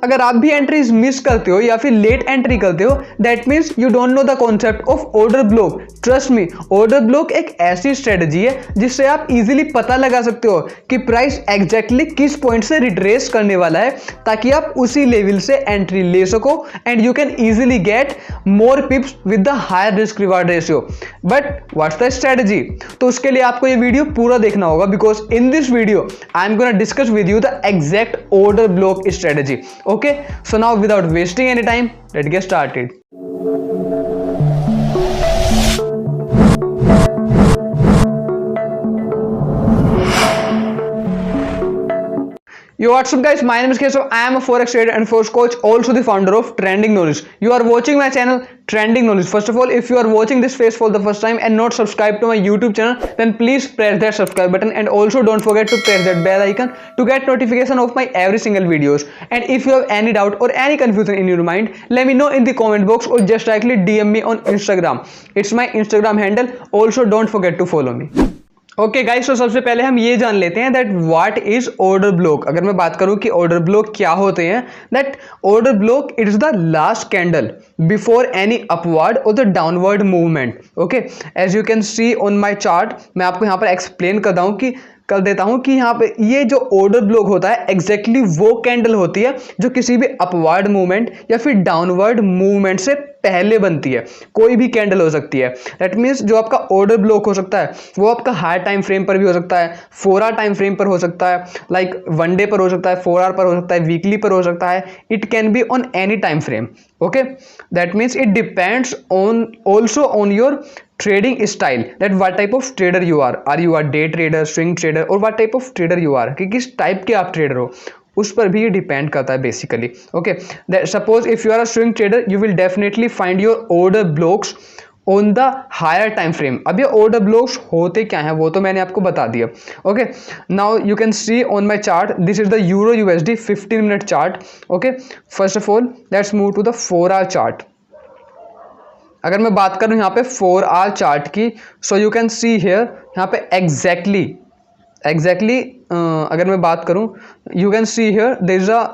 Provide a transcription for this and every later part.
अगर आप भी एंट्रीज मिस करते हो या फिर लेट एंट्री करते हो, that means you don't know the concept of order block. Trust me, order block एक ऐसी स्ट्रेटजी है जिससे आप इजीली पता लगा सकते हो कि प्राइस एग्जैक्टली किस पॉइंट से रिट्रेस करने वाला है, ताकि आप उसी लेवल से एंट्री ले सको and you can easily get more pips with the higher risk reward ratio. But what's the strategy? तो उसके लिए आपको ये वीडियो पूरा देखना होगा, because in this video I am gonna discuss with you the exact order block strategy. Okay, so now without wasting any time, let's get started. Yo, what's up guys, my name is Keshav. I am a forex trader and forex coach, also the founder of Trending Knowledge. You are watching my channel Trending Knowledge. First of all, if you are watching this face for the first time and not subscribed to my YouTube channel, then please press that subscribe button and also don't forget to press that bell icon to get notification of my every single videos. And if you have any doubt or any confusion in your mind, let me know in the comment box or just directly DM me on Instagram. It's my Instagram handle. Also don't forget to follow me. Okay guys, तो सबसे पहले हम ये जान लेते हैं that what is order block. अगर मैं बात करूं कि ऑर्डर ब्लॉक क्या होते हैं, that order block it is the last candle before any upward or the downward movement. Okay, as you can see on my chart, मैं आपको यहाँ पर एक्सप्लेन कर देता हूं कि यहाँ पे ये जो ऑर्डर ब्लॉक होता है एग्जैक्टली वो कैंडल होती है जो किसी भी अपवर्ड मूवमेंट या फिर डाउनवर्ड मूवमेंट से पहले बनती है। कोई भी कैंडल हो सकती है। दैट मीन्स जो आपका ऑर्डर ब्लॉक हो सकता है वो आपका हायर टाइम फ्रेम पर भी हो सकता है, 4 आवर टाइम फ्रेम पर हो सकता है, लाइक 1 डे पर हो सकता है, 4 आवर पर हो सकता है, वीकली पर हो सकता है। It can be on any time frame. Okay, that means it depends on also on your trading style, that what type of trader you are you a day trader, swing trader और what type of trader you are, कि किस type के आप trader हो उस पर भी ये डिपेंड करता है basically. Okay, suppose if you are a swing trader you will definitely find your order blocks on the higher time frame. अब ये ऑर्डर ब्लॉक्स होते क्या हैं वो तो मैंने आपको बता दिया। Okay, now you can see on my chart, this is the euro USD 15 minute chart. Okay, first of all let's move to the 4 hour chart. अगर मैं बात करूं यहाँ पे 4 आवर चार्ट की, so you can see here यहाँ पे exactly अगर मैं बात करूं you can see here there is a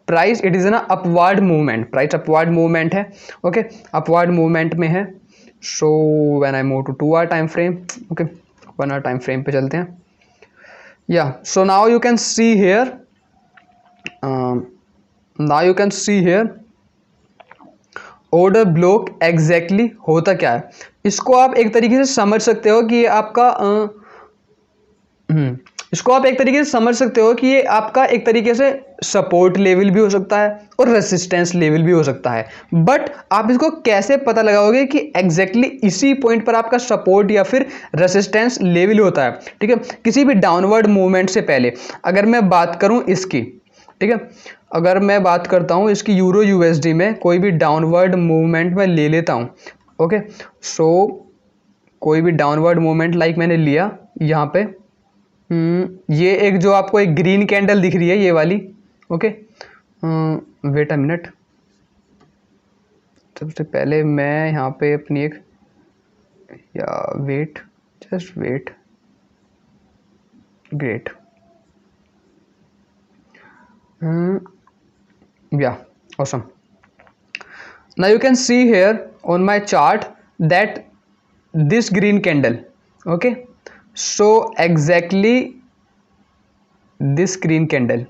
price, it is an upward movement, price upward movement है। ओके, अपवर्ड मूवमेंट में है। So when I move to 2 hour time frame, okay 1 hour time frame पे चलते हैं। या so now you can see here order block exactly होता क्या है। इसको आप एक तरीके से समझ सकते हो कि ये आपका एक तरीके से सपोर्ट लेवल भी हो सकता है और रेसिस्टेंस लेवल भी हो सकता है। बट आप इसको कैसे पता लगाओगे कि एग्जैक्टली इसी पॉइंट पर आपका सपोर्ट या फिर रेसिस्टेंस लेवल होता है, ठीक है, किसी भी डाउनवर्ड मूवमेंट से पहले। अगर मैं बात करूं इसकी, ठीक है, अगर मैं बात करता हूँ इसकी यूरो यूएसडी में कोई भी डाउनवर्ड मूवमेंट मैं ले लेता हूँ। ओके, सो कोई भी डाउनवर्ड मूवमेंट लाइक मैंने लिया यहाँ पे, ये एक जो आपको एक ग्रीन कैंडल दिख रही है ये वाली। ओके, वेट अ मिनट, सबसे पहले मैं यहाँ पे अपनी एक just wait, great, yeah, awesome. Now you can see here on my chart that this green candle, okay, so exactly this green candle,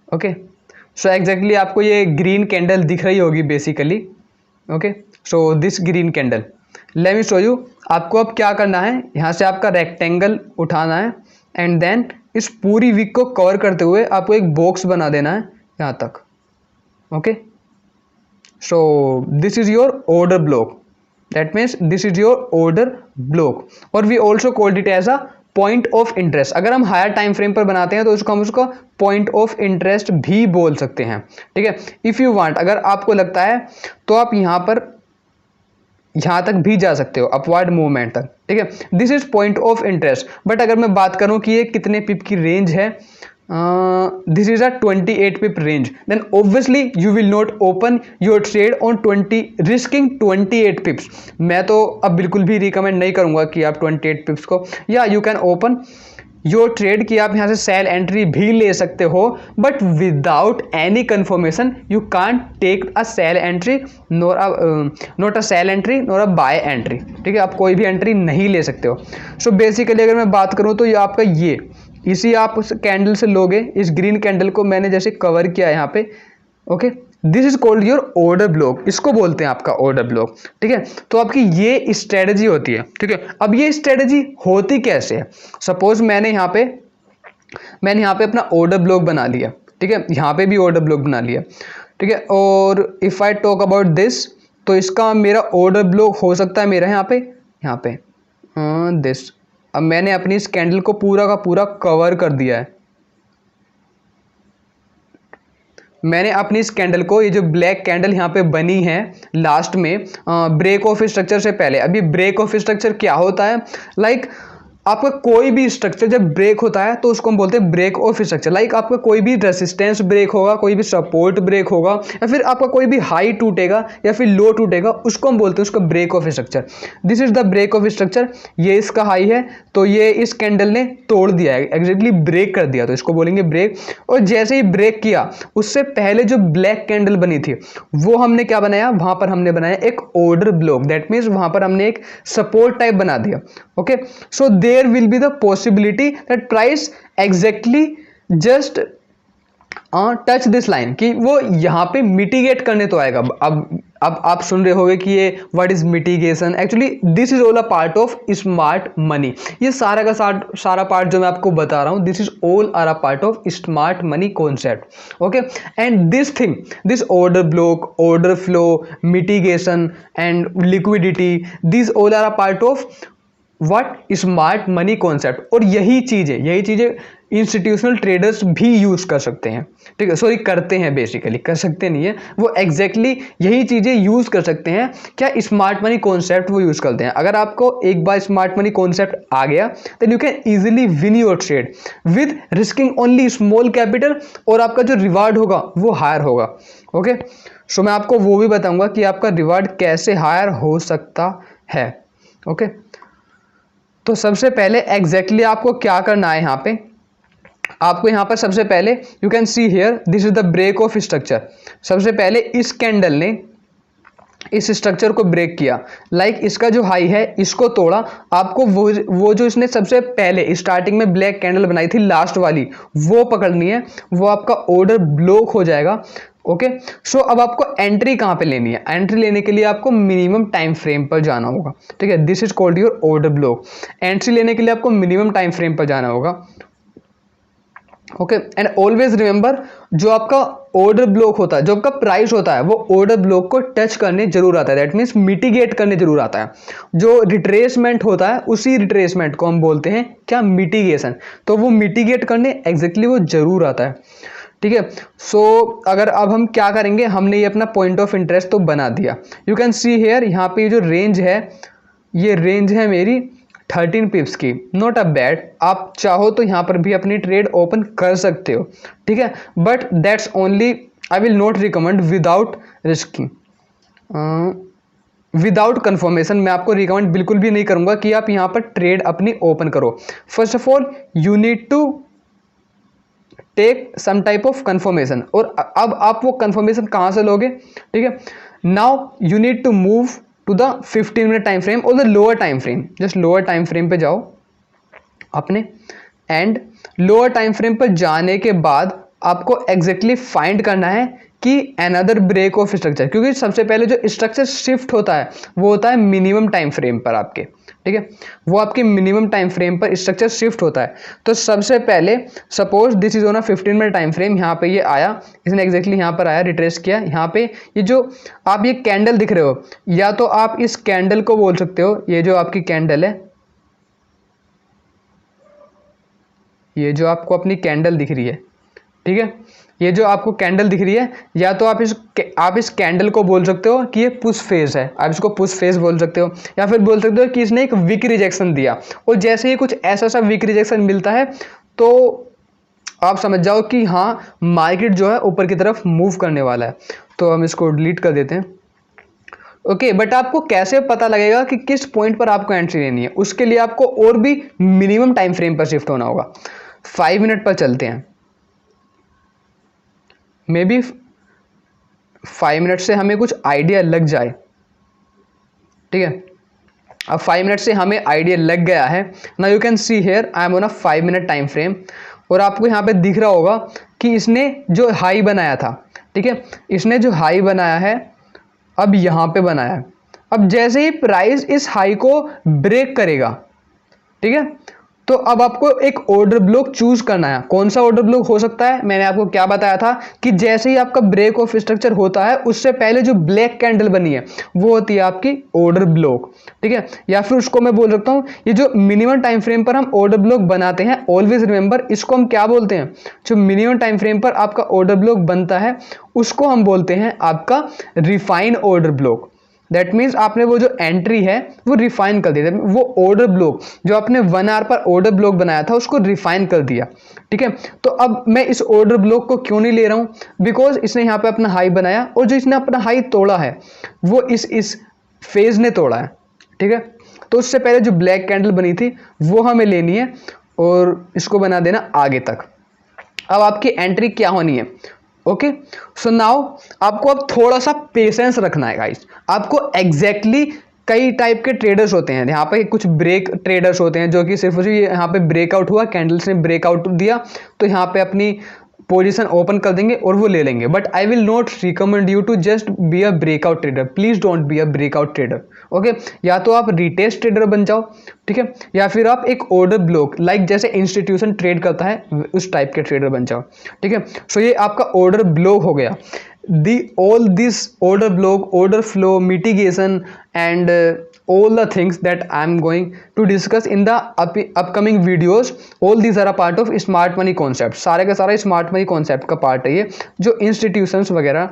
okay, so exactly आपको ये green candle दिख रही होगी basically। okay, so this green candle, let me show you। आपको अब क्या करना है, यहाँ से आपका रेक्टेंगल उठाना है एंड देन इस पूरी वीक को कवर करते हुए आपको एक बॉक्स बना देना है यहाँ तक। Okay, so this is your order block, that means this is your order block, और we also called it as a point of interest. अगर हम हायर टाइम फ्रेम पर बनाते हैं तो हम उसको पॉइंट ऑफ इंटरेस्ट भी बोल सकते हैं, ठीक है। इफ़ यू वांट, अगर आपको लगता है तो आप यहाँ तक भी जा सकते हो अपवर्ड मूवमेंट तक, ठीक है। This is point of interest. But अगर मैं बात करूँ कि ये कितने पिप की रेंज है, this is a 28 pip range, then obviously you will not open your trade on risking 28 pips। मैं तो अब बिल्कुल भी रिकमेंड नहीं करूंगा कि आप 28 पिप्स को, या you can open your trade कि आप यहाँ से सेल एंट्री भी ले सकते हो, but without any confirmation you can't take a sell entry not a sell entry nor a buy entry. ठीक है, आप कोई भी एंट्री नहीं ले सकते हो। सो बेसिकली अगर मैं बात करूँ तो ये आपका इसी आप उस कैंडल से लोगे, इस ग्रीन कैंडल को मैंने जैसे कवर किया यहाँ पे, okay, this is called your order block, इसको बोलते हैं आपका ऑर्डर ब्लॉक। ठीक है, तो आपकी ये स्ट्रेटजी होती है। ठीक है, अब ये स्ट्रेटजी होती कैसे है? सपोज मैंने यहाँ पे अपना ऑर्डर ब्लॉक बना लिया। ठीक है, यहाँ पे भी ऑर्डर ब्लॉक बना लिया। ठीक है, और if I talk about this, तो इसका मेरा ऑर्डर ब्लॉक हो सकता है मेरा यहाँ पे दिस। अब मैंने अपनी इस कैंडल को पूरा का पूरा कवर कर दिया है। मैंने अपनी इस कैंडल को, ये जो ब्लैक कैंडल यहाँ पे बनी है लास्ट में ब्रेक ऑफ स्ट्रक्चर से पहले, अभी ब्रेक ऑफ स्ट्रक्चर क्या होता है? लाइक आपका कोई भी स्ट्रक्चर जब ब्रेक होता है तो उसको हम बोलते हैं ब्रेक ऑफ स्ट्रक्चर। लाइक आपका कोई भी रेसिस्टेंस ब्रेक होगा, कोई भी सपोर्ट ब्रेक होगा, या फिर आपका कोई भी हाई टूटेगा या फिर लो टूटेगा, उसको हम बोलते हैं उसका break of structure. This is the break of structure. ये इसका हाई है, तो ये इस कैंडल ने तोड़ दिया है, एग्जैक्टली ब्रेक कर दिया, तो इसको बोलेंगे ब्रेक। और जैसे ही ब्रेक किया, उससे पहले जो ब्लैक कैंडल बनी थी वो हमने क्या बनाया? वहां पर हमने बनाया एक ऑर्डर ब्लॉक। दैट मीन्स वहां पर हमने एक सपोर्ट टाइप बना दिया। Okay, so there will be the possibility that price exactly just touch this line, कि वो यहाँ पे मिटिगेट करने तो आएगा। अब आप सुन रहे होंगे कि ये what is mitigation. Actually this is all a part of smart money. ये सारा का सारा पार्ट जो मैं आपको बता रहा हूँ, this is all are a part of smart money concept. Okay, and this thing, this order block, order flow, mitigation and liquidity, this all are a part of what smart money concept. और यही चीजें institutional traders भी use कर सकते हैं। ठीक है, sorry करते हैं, बेसिकली कर सकते नहीं है वो, एग्जैक्टली यही चीजें यूज कर सकते हैं। क्या? स्मार्ट मनी कॉन्सेप्ट वो यूज करते हैं। अगर आपको एक बार स्मार्ट मनी कॉन्सेप्ट आ गया, then you can easily win your trade with risking only small capital, और आपका जो रिवार्ड होगा वो हायर होगा। ओके, सो मैं आपको वो भी बताऊंगा कि आपका रिवार्ड कैसे हायर हो सकता है। ओके, तो सबसे पहले एग्जैक्टली आपको क्या करना है? आपको यहाँ पर सबसे पहले you can see here, this is the break of structure. सबसे पहले इस कैंडल ने इस स्ट्रक्चर को ब्रेक किया, लाइक इसका जो हाई है इसको तोड़ा। आपको वो जो इसने सबसे पहले स्टार्टिंग में ब्लैक कैंडल बनाई थी लास्ट वाली, वो पकड़नी है, वो आपका ऑर्डर ब्लॉक हो जाएगा। ओके, सो अब आपको एंट्री कहाँ पे लेनी है? एंट्री लेने के लिए आपको मिनिमम टाइम फ्रेम पर जाना होगा। ठीक है, this is called your order block. Entry लेने के लिए आपको मिनिमम टाइम फ्रेम पर जाना होगा। ओके, एंड ऑलवेज रिमेंबर, जो आपका ऑर्डर ब्लॉक होता है, जो आपका प्राइस होता है, वो ऑर्डर ब्लॉक को टच करने जरूर आता है। दैट मीन्स मिटिगेट करने जरूर आता है। जो रिट्रेसमेंट होता है, उसी रिट्रेसमेंट को हम बोलते हैं क्या? मिटिगेशन। तो वो मिटिगेट करने एग्जैक्टली वो जरूर आता है। ठीक है, सो अगर अब हम क्या करेंगे, हमने ये अपना पॉइंट ऑफ इंटरेस्ट तो बना दिया। यू कैन सी हेयर, यहाँ पे जो रेंज है, ये रेंज है मेरी 13 पिप्स की। नॉट अ बैड, आप चाहो तो यहाँ पर भी अपनी ट्रेड ओपन कर सकते हो। ठीक है, but that's only, I will not recommend without risking, without confirmation. मैं आपको रिकमेंड बिल्कुल भी नहीं करूँगा कि आप यहाँ पर ट्रेड अपनी ओपन करो। First of all you need to take some type of confirmation. और अब आप वो कंफर्मेशन कहाँ से लोगे? ठीक है, now you need to move to the 15 minute time frame or the lower time frame. Just lower time frame पे जाओ अपने, एंड लोअर टाइम फ्रेम पर जाने के बाद आपको एग्जैक्टली फाइंड करना है कि अनदर ब्रेक ऑफ स्ट्रक्चर, क्योंकि सबसे पहले जो स्ट्रक्चर शिफ्ट होता है वो होता है मिनिमम टाइम फ्रेम पर आपके। ठीक है, वो आपके मिनिमम टाइम फ्रेम पर स्ट्रक्चर शिफ्ट होता है। तो सबसे पहले suppose this is on a 15 minute time frame, यहाँ पे ये आया, इसने एग्जैक्टली यहाँ पर आया, रिट्रेस किया। यहाँ पे ये जो आप ये कैंडल दिख रहे हो, या तो आप इस कैंडल को बोल सकते हो, ये जो आपकी कैंडल है, ये जो आपको अपनी कैंडल दिख रही है, ठीक है, ये जो आपको कैंडल दिख रही है, या तो आप इस कैंडल को बोल सकते हो कि ये पुश फेज है, आप इसको पुश फेज बोल सकते हो, या फिर बोल सकते हो कि इसने एक वीक रिजेक्शन दिया, और जैसे ही कुछ ऐसा सा वीक रिजेक्शन मिलता है तो आप समझ जाओ कि हाँ मार्केट जो है ऊपर की तरफ मूव करने वाला है। तो हम इसको डिलीट कर देते हैं। ओके, बट आपको कैसे पता लगेगा कि किस पॉइंट पर आपको एंट्री लेनी है? उसके लिए आपको और भी मिनिमम टाइम फ्रेम पर शिफ्ट होना होगा। 5 मिनट पर चलते हैं, मे बी 5 मिनट से हमें कुछ आइडिया लग जाए। ठीक है, अब 5 मिनट से हमें आइडिया लग गया है। Now you can see here I am on a 5 minute time frame, और आपको यहाँ पे दिख रहा होगा कि इसने जो हाई बनाया था, ठीक है, इसने जो हाई बनाया है अब यहाँ पे बनाया है। अब जैसे ही प्राइस इस हाई को ब्रेक करेगा, ठीक है, तो अब आपको एक ऑर्डर ब्लॉक चूज करना है। कौन सा ऑर्डर ब्लॉक हो सकता है? मैंने आपको क्या बताया था कि जैसे ही आपका ब्रेक ऑफ स्ट्रक्चर होता है उससे पहले जो ब्लैक कैंडल बनी है वो होती है आपकी ऑर्डर ब्लॉक। ठीक है, या फिर उसको मैं बोल सकता हूं, ये जो मिनिमम टाइम फ्रेम पर हम ऑर्डर ब्लॉक बनाते हैं, ऑलवेज रिमेंबर इसको हम क्या बोलते हैं? जो मिनिमम टाइम फ्रेम पर आपका ऑर्डर ब्लॉक बनता है उसको हम बोलते हैं आपका refine order block. That means आपने वो जो एंट्री है वो रिफाइन कर दिया, वो ऑर्डर ब्लॉक जो आपने 1 आवर पर ऑर्डर ब्लॉक बनाया था उसको रिफाइन कर दिया। ठीक है, तो अब मैं इस ऑर्डर ब्लॉक को क्यों नहीं ले रहा हूँ? बिकॉज इसने यहाँ पे अपना हाई बनाया और जो इसने अपना हाई तोड़ा है वो इस फेज ने तोड़ा है। ठीक है, तो उससे पहले जो ब्लैक कैंडल बनी थी वो हमें लेनी है और इसको बना देना आगे तक। अब आपकी एंट्री क्या होनी है? ओके, सो नाउ आपको अब थोड़ा सा पेशेंस रखना है गाइस। आपको एग्जैक्टली कई टाइप के ट्रेडर्स होते हैं, यहाँ पे कुछ ब्रेक ट्रेडर्स होते हैं जो कि सिर्फ यहाँ पे ब्रेकआउट हुआ, कैंडल्स ने ब्रेकआउट दिया तो यहाँ पे अपनी पोजीशन ओपन कर देंगे और वो ले लेंगे। But I will not recommend you to just be a breakout trader, please don't be a breakout trader. Okay, या तो आप रिटेस्ट ट्रेडर बन जाओ, ठीक है, या फिर आप एक ऑर्डर ब्लॉक लाइक जैसे इंस्टीट्यूशन ट्रेड करता है उस टाइप के ट्रेडर बन जाओ। ठीक है, सो ये आपका ऑर्डर ब्लॉक हो गया। all this order block, order flow, mitigation and all the things that I'm going to discuss in the upcoming videos, all these are a part of smart money concept। सारे का सारा smart money concept का part है ये, जो institutions वगैरह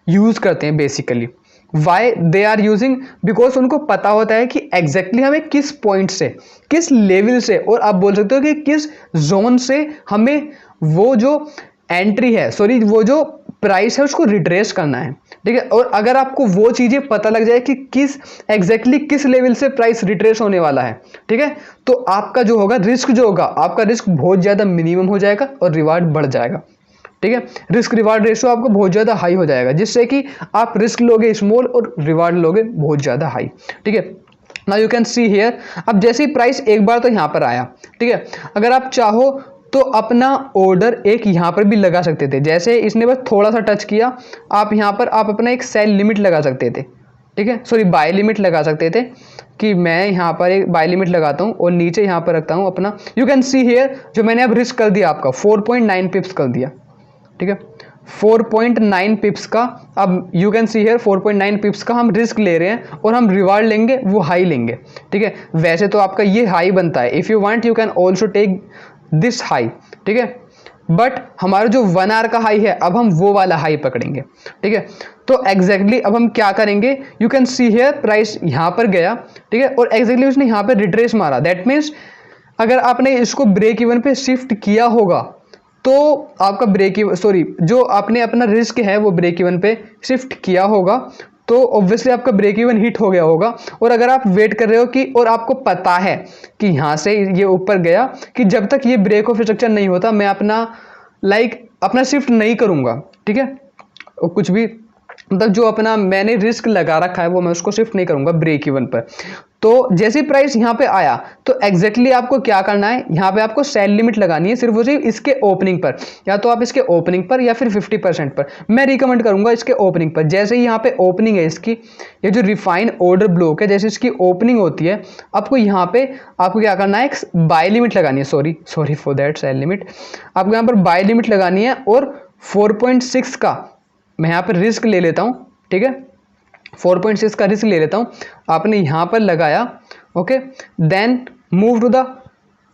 use करते हैं basically. Why they are using? Because उनको पता होता है कि एग्जैक्टली हमें किस पॉइंट से, किस लेवल से, और आप बोल सकते हो कि किस जोन से हमें वो जो एंट्री है, सॉरी वो जो प्राइस है उसको रिट्रेस करना है। ठीक है, और अगर आपको वो चीजें पता लग जाए कि किस एग्जैक्टली किस लेवल से प्राइस रिट्रेस होने वाला है, ठीक है, तो आपका जो होगा रिस्क, जो होगा आपका रिस्क बहुत ज्यादा मिनिमम हो जाएगा और रिवार्ड बढ़ जाएगा। ठीक है, रिस्क रिवार्ड रेशियो आपको बहुत ज्यादा हाई हो जाएगा, जिससे कि आप रिस्क लोगे स्मॉल और रिवार्ड लोगे बहुत ज्यादा हाई। ठीक है, now you can see here, अब जैसे ही प्राइस एक बार तो यहाँ पर आया, ठीक है, अगर आप चाहो तो अपना ऑर्डर एक यहाँ पर भी लगा सकते थे। जैसे इसने बस थोड़ा सा टच किया, आप यहाँ पर आप अपना एक सेल लिमिट लगा सकते थे। ठीक है, सॉरी बाय लिमिट लगा सकते थे कि मैं यहाँ पर एक बाय लिमिट लगाता हूँ और नीचे यहाँ पर रखता हूँ अपना। यू कैन सी हियर जो मैंने अब रिस्क कर दिया आपका 4.9 पिप्स कर दिया। ठीक है, 4.9 पिप्स का, अब यू कैन सी हियर 4.9 पिप्स का हम रिस्क ले रहे हैं और हम रिवार्ड लेंगे वो हाई लेंगे। ठीक है, वैसे तो आपका ये हाई बनता है, if you want you can also take this high. ठीक है, बट हमारा जो 1 आवर का हाई है अब हम वो वाला हाई पकड़ेंगे। ठीक है, तो एग्जैक्टली अब हम क्या करेंगे? You can see here price यहाँ पर गया, ठीक है, और एग्जैक्टली उसने यहाँ पर रिट्रेस मारा। दैट मीन्स अगर आपने इसको ब्रेक इवन पे शिफ्ट किया होगा तो आपका ब्रेक इवन, सॉरी जो आपने अपना रिस्क है वो ब्रेक इवन पे शिफ्ट किया होगा तो ऑब्वियसली आपका ब्रेक इवन हिट हो गया होगा। और अगर आप वेट कर रहे हो कि, और आपको पता है कि यहाँ से ये ऊपर गया, कि जब तक ये ब्रेक ऑफ स्ट्रक्चर नहीं होता मैं अपना अपना शिफ्ट नहीं करूँगा। ठीक है, और कुछ भी मतलब जो अपना मैंने रिस्क लगा रखा है वो मैं उसको शिफ्ट नहीं करूँगा ब्रेक इवन पर। तो जैसे प्राइस यहाँ पे आया तो एग्जैक्टली आपको क्या करना है? यहाँ पे आपको सेल लिमिट लगानी है सिर्फ और सिर्फ इसके ओपनिंग पर, या तो आप इसके ओपनिंग पर या फिर 50% पर। मैं रिकमेंड करूंगा इसके ओपनिंग पर। जैसे ही यहाँ पे ओपनिंग है इसकी, ये जो रिफाइन ऑर्डर ब्लॉक है, जैसे इसकी ओपनिंग होती है आपको यहाँ पे आपको क्या करना है? एक बाय लिमिट लगानी है, sorry for that sell limit. आपको यहाँ पर बाय लिमिट लगानी है और 4.6 का मैं यहाँ पर रिस्क ले लेता हूँ। ठीक है, 4.6 का रिस्क ले लेता हूँ, आपने यहाँ पर लगाया। Okay, then move to the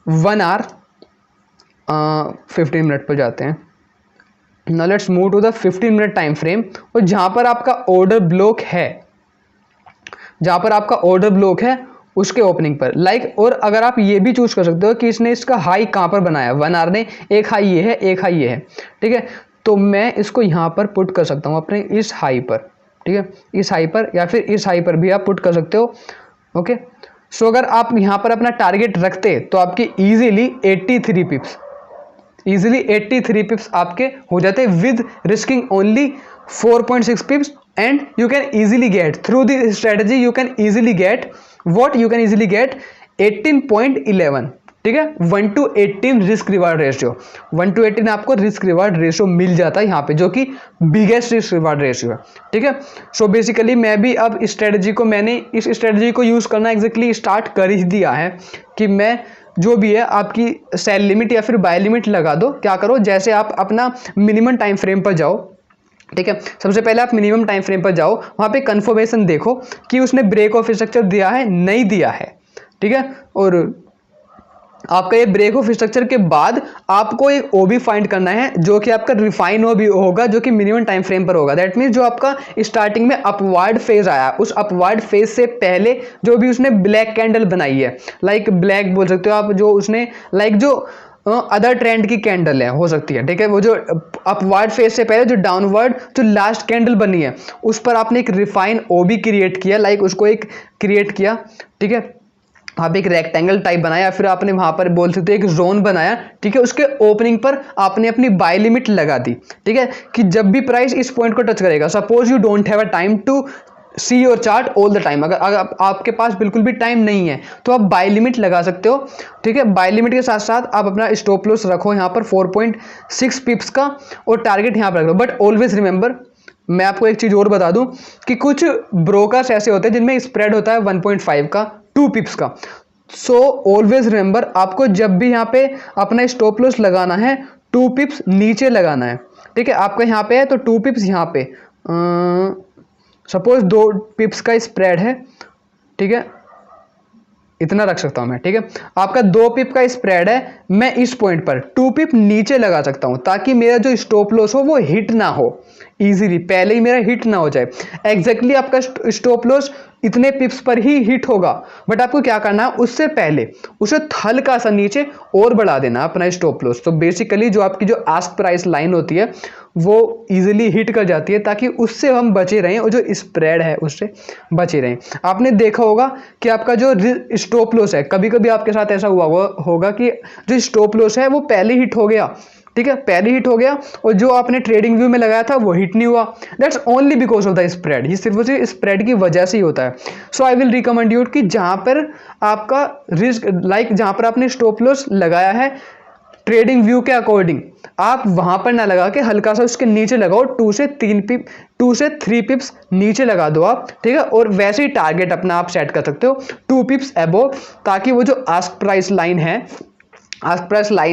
1 hour, 15 minute पर जाते हैं। Now let's move to the 15 minute time frame, और जहाँ पर आपका ऑर्डर ब्लॉक है, जहाँ पर आपका ऑर्डर ब्लॉक है उसके ओपनिंग पर और अगर आप ये भी चूज कर सकते हो कि इसने इसका हाई कहाँ पर बनाया, 1 आवर ने एक हाई ये है, एक हाई ये है। ठीक है, तो मैं इसको यहाँ पर पुट कर सकता हूँ अपने इस हाई पर। ठीक है, इस हाई पर या फिर इस हाई पर भी आप पुट कर सकते हो। ओके, सो अगर आप यहाँ पर अपना टारगेट रखते तो आपकी इजीली 83 पिप्स, इजीली 83 पिप्स आपके हो जाते with risking only 4.6 पिप्स, and you can easily get through this strategy, you can easily get what, you can easily gate 18.11, ठीक है, 1:18 रिस्क रिवार्ड रेशियो, 1:18 आपको रिस्क रिवार्ड रेशियो मिल जाता है यहाँ पे, जो कि बिगेस्ट रिस्क रिवार्ड रेशियो है, ठीक है। सो बेसिकली मैं भी अब इस स्ट्रेटजी को यूज करना एग्जैक्टली स्टार्ट कर ही दिया है कि मैं जो भी है आपकी सेल लिमिट या फिर बाय लिमिट लगा दो। क्या करो, जैसे आप अपना मिनिमम टाइम फ्रेम पर जाओ, ठीक है, सबसे पहले आप मिनिमम टाइम फ्रेम पर जाओ, वहाँ पे कंफर्मेशन देखो कि उसने ब्रेक ऑफ स्ट्रक्चर दिया है नहीं दिया है, ठीक है, और आपका ये ब्रेक ऑफ स्ट्रक्चर के बाद आपको एक ओबी फाइंड करना है जो कि आपका रिफाइन ओबी होगा, जो कि मिनिमम टाइम फ्रेम पर होगा। दैट मीन्स जो आपका स्टार्टिंग में अपवर्ड फेज आया, उस अपवर्ड फेज से पहले जो भी उसने ब्लैक कैंडल बनाई है, लाइक ब्लैक बोल सकते हो आप, जो उसने लाइक जो अदर ट्रेंड की कैंडल है हो सकती है, ठीक है, वो जो अपवर्ड फेज से पहले जो डाउनवर्ड जो लास्ट कैंडल बनी है उस पर आपने एक रिफाइन ओबी क्रिएट किया, लाइक उसको एक क्रिएट किया, ठीक है, आप एक रेक्टेंगल टाइप बनाया, फिर आपने वहां पर बोल सकते हैं एक जोन बनाया, ठीक है, उसके ओपनिंग पर आपने अपनी बाय लिमिट लगा दी, ठीक है, कि जब भी प्राइस इस पॉइंट को टच करेगा, suppose you don't have a time to see your chart all the time, अगर आपके पास बिल्कुल भी टाइम नहीं है तो आप बाय लिमिट लगा सकते हो, ठीक है। बाय लिमिट के साथ साथ आप अपना स्टॉप लॉस रखो यहाँ पर 4.6 पिप्स का, और टारगेट यहाँ पर रख लो। बट ऑलवेज रिमेंबर, मैं आपको एक चीज और बता दूं कि कुछ ब्रोकर्स ऐसे होते हैं जिनमें स्प्रेड होता है 1.5 का, 2 पिप्स का। सो ऑलवेज रिमेंबर, आपको जब भी यहाँ पे अपना स्टॉप लॉस लगाना है 2 पिप्स नीचे लगाना है, ठीक है। आपका यहाँ पे है तो 2 पिप्स यहाँ पे, सपोज 2 पिप्स का स्प्रेड है, ठीक है, इतना रख सकता हूं मैं, ठीक है। आपका 2 पिप का स्प्रेड है, मैं इस पॉइंट पर 2 पिप नीचे लगा सकता हूं ताकि मेरा जो स्टॉप लॉस हो वो हिट ना हो, इजीली पहले ही मेरा हिट ना हो जाए। एग्जैक्टली आपका स्टॉप लॉस इतने पिप्स पर ही हिट होगा, बट आपको क्या करना है, उससे पहले उसे हल्का सा नीचे और बढ़ा देना अपना स्टॉप लॉस। तो बेसिकली जो आपकी जो आस्क प्राइस लाइन होती है वो इजीली हिट कर जाती है, ताकि उससे हम बचे रहें और जो स्प्रेड है उससे बचे रहें। आपने देखा होगा कि आपका जो स्टॉप लॉस है, कभी कभी आपके साथ ऐसा हुआ होगा कि जो स्टॉप लॉस है वो पहले हिट हो गया, ठीक है, पहले हिट हो गया, और जो आपने ट्रेडिंग व्यू में लगाया था वो हिट नहीं हुआ। That's only because of the spread, ये सिर्फ उसी स्प्रेड की वजह से ही होता है। सो आई विल रिकमेंड यू कि जहां पर आपका रिस्क, लाइक जहां पर आपने स्टॉप लॉस लगाया है ट्रेडिंग व्यू के अकॉर्डिंग, आप वहां पर ना लगा के हल्का सा उसके नीचे लगाओ, 2 से 3 पिप्स नीचे लगा दो आप, ठीक है। और वैसे ही टारगेट अपना आप सेट कर सकते हो 2 पिप्स अबोव, ताकि वो जो आस्क प्राइस लाइन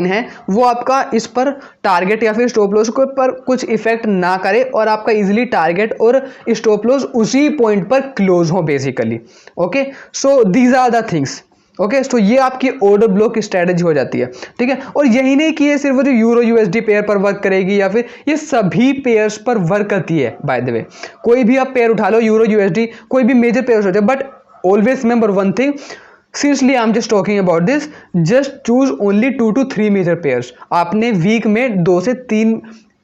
है वो आपका इस पर टारगेट या फिर स्टॉप लॉस को पर कुछ इफेक्ट ना करे, और आपका इजीली टारगेट और स्टॉप लॉस उसी पॉइंट पर क्लोज हो basically. Okay, so these are the things. Okay, so ये आपकी ऑर्डर ब्लॉक स्ट्रेटजी हो जाती है, ठीक है। और यही नहीं कि ये सिर्फ जो यूरो यूएसडी पेयर पर वर्क करेगी, या फिर ये सभी पेयर्स पर वर्क करती है। बाय द वे, कोई भी आप पेयर उठा लो, यूरो यूएसडी, कोई भी मेजर पेयर्स हो जाए, but always remember one thing, seriously I'm just talking about this, just choose only 2 to 3 major pairs. आपने वीक में 2 से 3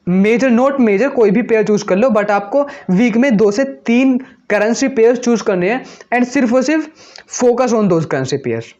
मेजर, नॉट मेजर, कोई भी पेयर चूज कर लो, बट आपको वीक में 2 से 3 करेंसी पेयर्स चूज करने हैं, एंड सिर्फ और सिर्फ focus on those currency pairs.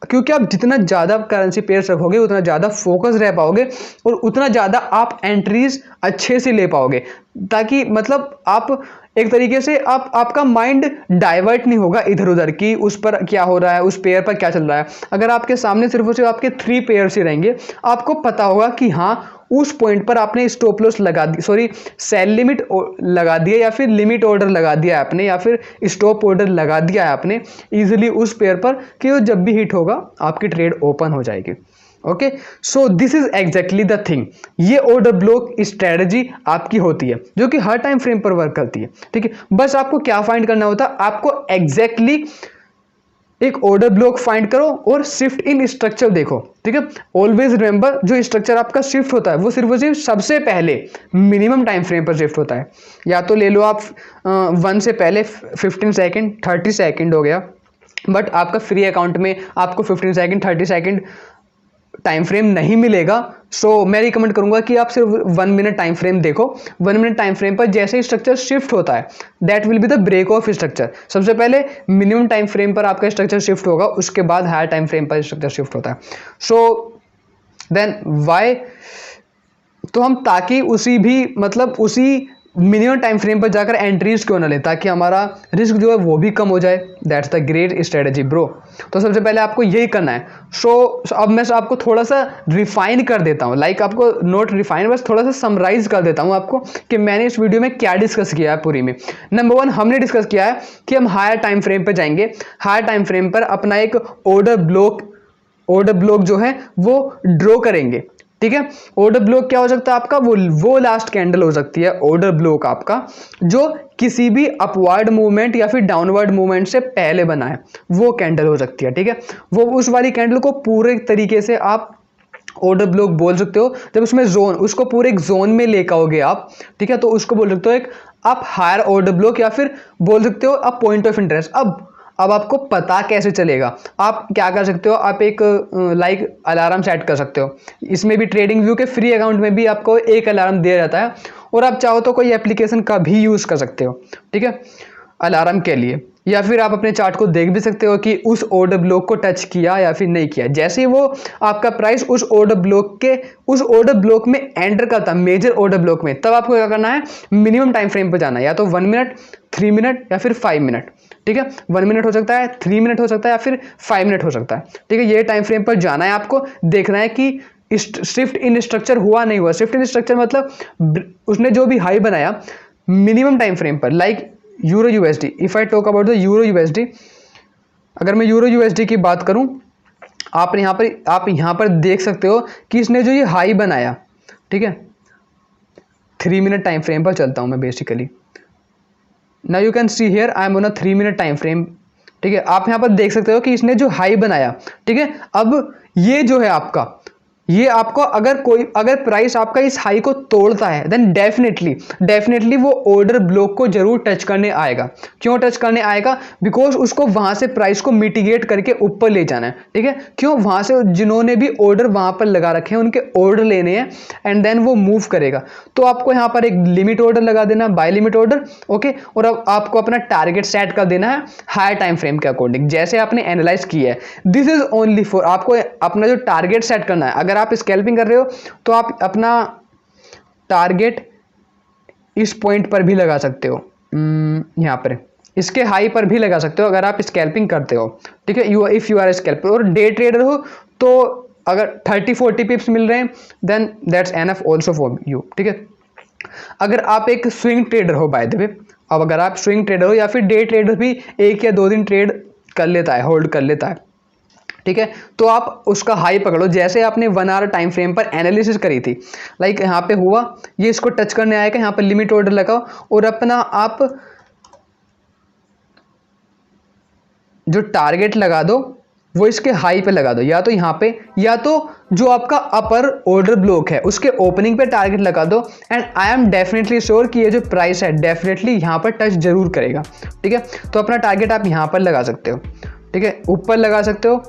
क्योंकि आप जितना ज़्यादा करेंसी पेयर्स रखोगे उतना ज़्यादा फोकस रह पाओगे, और उतना ज़्यादा आप एंट्रीज अच्छे से ले पाओगे, ताकि मतलब आप एक तरीके से आपका माइंड डाइवर्ट नहीं होगा इधर उधर की उस पर क्या हो रहा है, उस पेयर पर क्या चल रहा है। अगर आपके सामने सिर्फ और सिर्फ आपके 3 पेयर्स ही रहेंगे, आपको पता होगा कि हाँ उस पॉइंट पर आपने स्टॉप लॉस लगा दी, सॉरी सेल लिमिट लगा दिया, या फिर लिमिट ऑर्डर लगा दिया है आपने, या फिर स्टॉप ऑर्डर लगा दिया है आपने इजीली उस पेयर पर, कि वो जब भी हिट होगा आपकी ट्रेड ओपन हो जाएगी। Okay, so this is exactly the thing. ये ऑर्डर ब्लॉक स्ट्रेटजी आपकी होती है जो कि हर टाइम फ्रेम पर वर्क करती है, ठीक है। बस आपको क्या फाइंड करना होता है, आपको एग्जैक्टली एक ऑर्डर ब्लॉक फाइंड करो और शिफ्ट इन स्ट्रक्चर देखो, ठीक है। ऑलवेज रिमेंबर, जो स्ट्रक्चर आपका शिफ्ट होता है वो सिर्फ और सिर्फ सबसे पहले मिनिमम टाइम फ्रेम पर शिफ्ट होता है। या तो ले लो आप 1 से पहले 15 सेकेंड, 30 सेकेंड हो गया, बट आपका फ्री अकाउंट में आपको 15 सेकेंड 30 सेकेंड टाइम फ्रेम नहीं मिलेगा, सो मैं रिकमेंड करूंगा कि आप सिर्फ 1 मिनट टाइम फ्रेम देखो। 1 मिनट टाइम फ्रेम पर जैसे ही स्ट्रक्चर शिफ्ट होता है, that will be the break of structure. सबसे पहले मिनिमम टाइम फ्रेम पर आपका स्ट्रक्चर शिफ्ट होगा, उसके बाद हायर टाइम फ्रेम पर स्ट्रक्चर शिफ्ट होता है। सो देन वाई, तो हम ताकि उसी मिनिमम टाइम फ्रेम पर जाकर एंट्रीज क्यों ना ले, ताकि हमारा रिस्क जो है वो भी कम हो जाए। That's the great strategy bro. तो सबसे पहले आपको यही करना है। सो अब मैं आपको थोड़ा सा रिफाइन कर देता हूँ, आपको नोट रिफाइन, बस थोड़ा सा समराइज कर देता हूँ आपको कि मैंने इस वीडियो में क्या डिस्कस किया है पूरी में। नंबर 1 हमने डिस्कस किया है कि हम हायर टाइम फ्रेम पर जाएंगे। हायर टाइम फ्रेम पर अपना एक ऑर्डर ब्लॉक जो है वो ड्रॉ करेंगे। ठीक है, ऑर्डर ब्लॉक क्या हो सकता है आपका, वो लास्ट कैंडल हो सकती है ऑर्डर ब्लॉक आपका, जो किसी भी अपवर्ड मूवमेंट या फिर डाउनवर्ड मूवमेंट से पहले बना है, वो कैंडल हो सकती है। ठीक है, वो उस वाली कैंडल को पूरे तरीके से आप ऑर्डर ब्लॉक बोल सकते हो। जब उसमें उसको पूरे एक जोन में लेकर आओगे आप, ठीक है, तो उसको बोल सकते हो एक आप हायर ऑर्डर ब्लॉक, या फिर बोल सकते हो आप पॉइंट ऑफ इंटरेस्ट। अब आपको पता कैसे चलेगा, आप क्या कर सकते हो, आप एक अलार्म सेट कर सकते हो। इसमें भी ट्रेडिंग व्यू के फ्री अकाउंट में भी आपको एक अलार्म दिया जाता है, और आप चाहो तो कोई एप्लीकेशन का भी यूज़ कर सकते हो, ठीक है, अलार्म के लिए। या फिर आप अपने चार्ट को देख भी सकते हो कि उस ऑर्डर ब्लॉक को टच किया या फिर नहीं किया। जैसे ही वो आपका प्राइस उस ऑर्डर ब्लॉक में एंटर करता है, मेजर ऑर्डर ब्लॉक में, तब आपको क्या करना है, मिनिमम टाइम फ्रेम पर जाना है, या तो 1 मिनट, 3 मिनट या फिर 5 मिनट। ठीक है, 1 मिनट हो सकता है, 3 मिनट हो सकता है, या फिर 5 मिनट हो सकता है। ठीक है, ये टाइम फ्रेम पर जाना है आपको, देखना है कि शिफ्ट इन स्ट्रक्चर हुआ नहीं हुआ। शिफ्ट इन स्ट्रक्चर मतलब उसने जो भी हाई बनाया मिनिमम टाइम फ्रेम पर, like euro USD, if I talk about the euro USD, अगर मैं यूरो यूएसडी की बात करूं, आप यहां पर देख सकते हो कि इसने जो ये हाई बनाया, ठीक है, 3 मिनट टाइम फ्रेम पर चलता हूं मैं basically. Now you can see here I am on a 3 minute time frame. ठीक है, आप यहां पर देख सकते हो कि इसने जो हाई बनाया, ठीक है, अब ये जो है आपका, ये आपको अगर प्राइस आपका इस हाई को तोड़ता है, देन डेफिनेटली वो ऑर्डर ब्लॉक को जरूर टच करने आएगा। क्यों टच करने आएगा? बिकॉज उसको वहां से प्राइस को मिटिगेट करके ऊपर ले जाना है। ठीक है, क्यों? वहां से जिन्होंने भी ऑर्डर वहां पर लगा रखे हैं उनके ऑर्डर लेने हैं, एंड देन वो मूव करेगा। तो आपको यहाँ पर एक लिमिट ऑर्डर लगा देना, बाय लिमिट ऑर्डर, ओके, और अब आपको अपना टारगेट सेट कर देना है हायर टाइम फ्रेम के अकॉर्डिंग, जैसे आपने एनालाइज किया है। दिस इज ओनली फॉर, आपको अपना जो टारगेट सेट करना है, अगर आप स्कैल्पिंग कर रहे हो तो आप अपना टारगेट इस पॉइंट पर भी लगा सकते हो, यहां पर इसके हाई पर भी लगा सकते हो अगर आप स्कैल्पिंग करते हो। ठीक है, इफ यू आर स्कैल्पर, और डे ट्रेडर हो तो अगर 30-40 पिप्स मिल रहे हैं, then that's enough also for you. ठीक है, अगर आप एक स्विंग ट्रेडर हो, बाय द वे, अब अगर आप स्विंग ट्रेडर हो या फिर डे ट्रेडर भी 1 या 2 दिन ट्रेड कर लेता है, होल्ड कर लेता है, ठीक है, तो आप उसका हाई पकड़ो, जैसे आपने 1 आवर टाइम फ्रेम पर एनालिसिस करी थी। लाइक यहाँ पे हुआ, ये इसको टच करने आएगा, यहाँ पर लिमिट ऑर्डर लगाओ, और अपना आप जो टारगेट लगा दो वो इसके हाई पे लगा दो, या तो यहाँ पे, या तो जो आपका अपर ऑर्डर ब्लॉक है उसके ओपनिंग पे टारगेट लगा दो। And I am definitely sure कि ये जो प्राइस है डेफिनेटली यहाँ पर टच जरूर करेगा। ठीक है, तो अपना टारगेट आप यहाँ पर लगा सकते हो, ठीक है, ऊपर लगा सकते हो।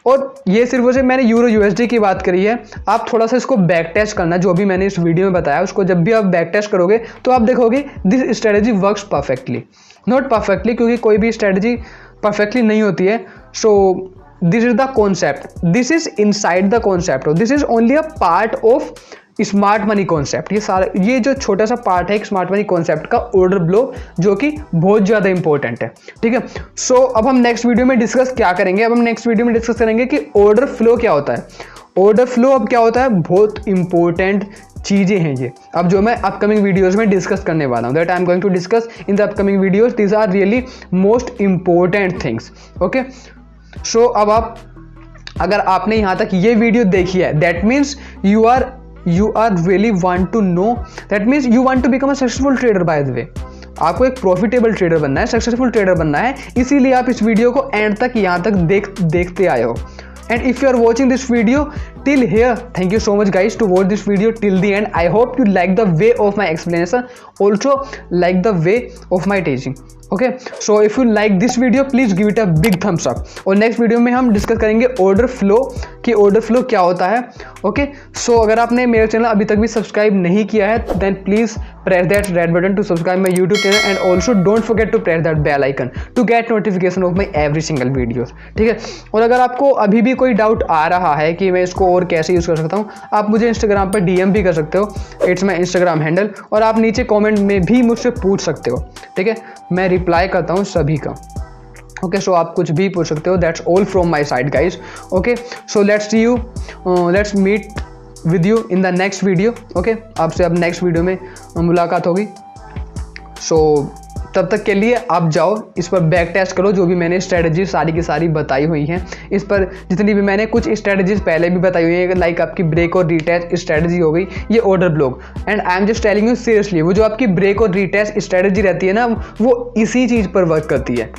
और ये सिर्फ वैसे मैंने यूरो यूएसडी की बात करी है, आप थोड़ा सा इसको बैक टेस्ट करना, जो भी मैंने इस वीडियो में बताया उसको जब भी आप बैक टेस्ट करोगे तो आप देखोगे this strategy works perfectly, not perfectly, क्योंकि कोई भी स्ट्रेटजी परफेक्टली नहीं होती है। सो this is the concept, this is inside the concept, this is only a part of smart money concept. ये जो छोटा सा पार्ट है स्मार्ट मनी कॉन्सेप्ट का, ऑर्डर ब्लॉक, जो कि बहुत ज़्यादा इंपॉर्टेंट है। ठीक है, सो अब हम नेक्स्ट वीडियो में डिस्कस क्या करेंगे, अब हम नेक्स्ट वीडियो में डिस्कस करेंगे कि ऑर्डर फ्लो क्या होता है। ऑर्डर फ्लो अब क्या होता है, बहुत इंपॉर्टेंट चीज़ें हैं ये, अब जो मैं अपकमिंग वीडियोस में डिस्कस करने वाला हूँ, that I am going to discuss in the upcoming videos, these are really most important things. Okay, so अब आप, अगर आपने यहाँ तक ये वीडियो देखी है, that means you are really want to know, that means you want to become a successful trader by the way। आपको एक प्रॉफिटेबल ट्रेडर बनना है, सक्सेसफुल ट्रेडर बनना है, इसीलिए आप इस वीडियो को एंड तक यहाँ तक देखते आए हो। And if you are watching this video till here, thank you so much guys to watch this video till the end. I hope you like the way of my explanation, also like the way of my teaching. Okay so if you like this video please give it a big thumbs up. और next video में हम discuss करेंगे order flow कि order flow क्या होता है। Okay so अगर आपने मेरा चैनल अभी तक भी सब्सक्राइब नहीं किया है then please press that red button to subscribe my YouTube channel and also don't forget to press that bell icon to get notification of my every single videos. ठीक है, और अगर आपको अभी भी कोई डाउट आ रहा है कि मैं इसको और कैसे यूज़ कर सकता हूँ, आप मुझे इंस्टाग्राम पर DM भी कर सकते हो, इट्स माई इंस्टाग्राम हैंडल, और आप नीचे कॉमेंट में भी मुझसे पूछ सकते हो। ठीक है, मैं रिप्लाई करता हूँ सभी का। ओके सो आप कुछ भी पूछ सकते हो। That's all from my side guys. Okay so let's see you, let's meet with you in the next video. Okay, आपसे अब नेक्स्ट वीडियो में मुलाकात होगी। सो तब तक के लिए आप जाओ इस पर बैक टेस्ट करो, जो भी मैंने स्ट्रेटजी सारी की सारी बताई हुई हैं। इस पर जितनी भी मैंने कुछ स्ट्रेटजीज पहले भी बताई हुई है, लाइक आपकी ब्रेक और रीटेस्ट स्ट्रेटजी हो गई, ये order block, and I am just telling you seriously, वो जो आपकी ब्रेक और रीटेस्ट स्ट्रेटजी रहती है ना, वो इसी चीज़ पर वर्क करती है।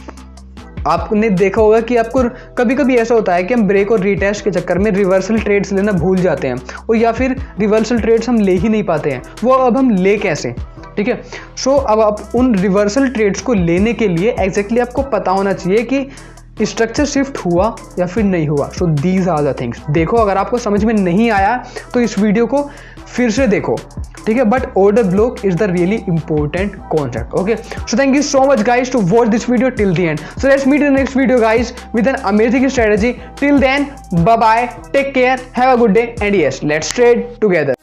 आपने देखा होगा कि आपको कभी कभी ऐसा होता है कि हम ब्रेक और रीटेस्ट के चक्कर में रिवर्सल ट्रेड्स लेना भूल जाते हैं, और या फिर रिवर्सल ट्रेड्स हम ले ही नहीं पाते हैं। वो अब हम ले कैसे? ठीक है, सो अब आप उन रिवर्सल ट्रेड्स को लेने के लिए एग्जैक्टली आपको पता होना चाहिए कि स्ट्रक्चर शिफ्ट हुआ या फिर नहीं हुआ। So these are the things. देखो, अगर आपको समझ में नहीं आया तो इस वीडियो को फिर से देखो। ठीक है, but order block is the really important concept. Okay so thank you so much guys to watch this video till the end. So let's meet in next video guys with an amazing strategy. Till then bye bye, take care, have a good day, and yes let's trade together.